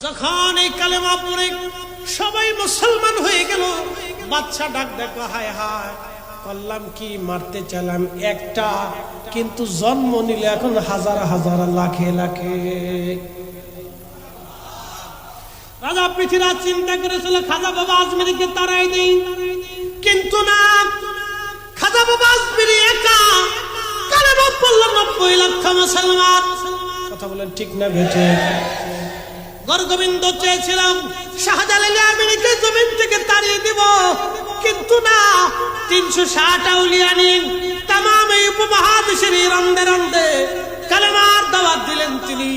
যখন এই কালেমা পড়ে সবাই মুসলমান হয়ে গেল, বাচ্চা ডাক দেখো, হায় হায় করলাম কি, মারতে চাইলাম একটা, কিন্তু জন্ম নিলে এখন হাজার হাজার লাখে লাখে। রাজা পৃথ্বীরাজ চিন্তা করেছিল খাজা বাবা আজমিরিকে তারাই দেই, কিন্তু না, খাজা বাবা আজমিরি একা কালেমা পড়ল 90 লক্ষ মুসলমান। কথা বলেন ঠিক না বেঠে? গরগোবিন্দ চেয়েছিলাম শাহজালাল আমিরকে জমিন থেকে তাড়িয়ে দিব, কিন্তু না, 360 আউলিয়া নিয়ে तमाम এই উপমহাদেশের রন্দে রন্দে কালেমার দাওয়াত দিলেন তিনি।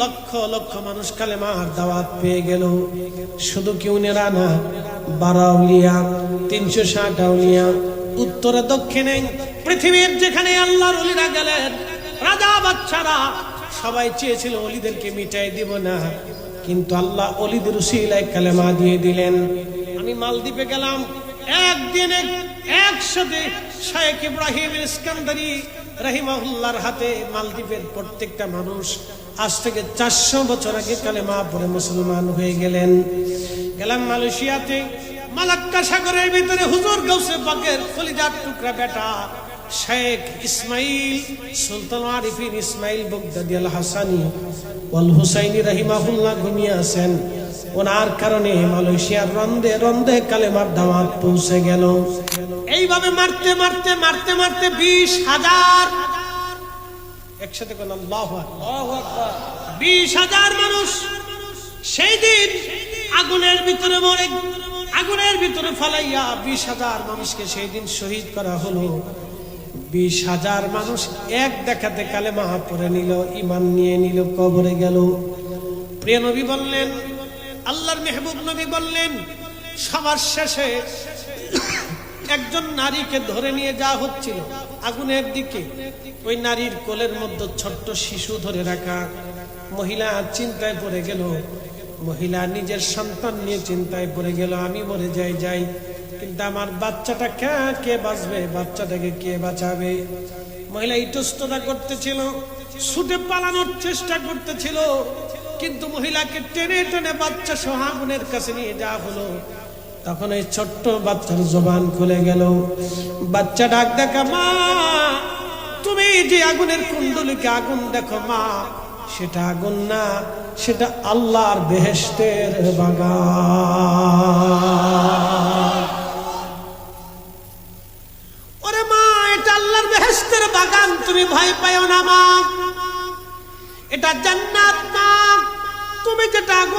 লক্ষ লক্ষ মানুষ কালেমার দাওয়াত পেয়ে গেল। শুধু কেউ নেরা না, 12 আউলিয়া, 360 আউলিয়া, উত্তরে দক্ষিণে পৃথিবীর যেখানে আল্লাহর ওলিরা গেলেন, রাজা বাদশারা সবাই চেয়েছিল ওলিদেরকে মিটাই দিব না, কিন্তু আল্লাহ ওলিদের উসিলায় কালেমা দিয়ে দিলেন। আমি মালদ্বীপে গেলাম, একদিনে একসাথে শেখ ইব্রাহিম ইস্কান্দারি রাহিমাহুল্লাহর হাতে মালদ্বীপের প্রত্যেকটা মানুষ আজ থেকে 400 বছর আগে কালেমা পড়ে মুসলমান হয়ে গেলেন। গেলাম মালয়েশিয়াতে, মালাক্কা সাগরের ভিতরে হুজুর গাউসে পাকের কলিজার টুকরা বেটা শেখ ইসমাইল সুলতান আরিফিন ইসমাইল বগদাদি আল হাসানি ওয়াল হুসাইনি রাহিমাহুল্লাহ ঘুমিয়ে আছেন। ওনার কারণে মালয়েশিয়ার রন্দে রন্দে কালেমার দাওয়াত পৌঁছে গেল। এইভাবে মারতে মারতে মারতে মারতে 20,000, একসাথে কোন আল্লাহু আকবার, 20,000 মানুষ সেই দিন আগুনের ভিতরে মরে, আগুনের ভিতরে ফালাইয়া 20,000 মানুষকে সেই দিন শহীদ করা হলো। 20,000 মানুষ এক দেখাতে কালেমা পড়ে নিল, ঈমান নিয়ে নিল, কবরে গেল। প্রিয় নবী বললেন, আল্লাহর মেহবুব নবী বললেন, সবার শেষে একজন নারীকে ধরে নিয়ে যাওয়া হচ্ছিল আগুনের দিকে। ওই নারীর কোলের মধ্যে ছোট্ট শিশু ধরে রাখা। মহিলা চিন্তায় পড়ে গেল, মহিলা নিজের সন্তান নিয়ে চিন্তায় পড়ে গেল, আমি মরে যাই, কিন্তু আমার বাচ্চাটা কে বাঁচবে, বাচ্চাটাকে কে বাঁচাবে? মহিলা ইতস্ততা করতেছিল, ছুটে পালানোর চেষ্টা করতেছিল, কিন্তু মহিলাকে টেনে টেনে বাচ্চা সহ আগুনের কাছে নিয়ে যাওয়া হলো। তখন এই ছোট্ট বাচ্চার জবান খুলে গেল। বাচ্চা ডাক দেখা, মা তুমি যে আগুনের কুণ্ডলিকে আগুন দেখো মা, সেটা আগুন না, সেটা আল্লাহর বেহেশতের বাগান। ওরে মা, এটা আল্লাহর বেহেশতের বাগান, তুমি ভয় পাও না মা, এটা জান্নাত না, তুমি যেটা আগুন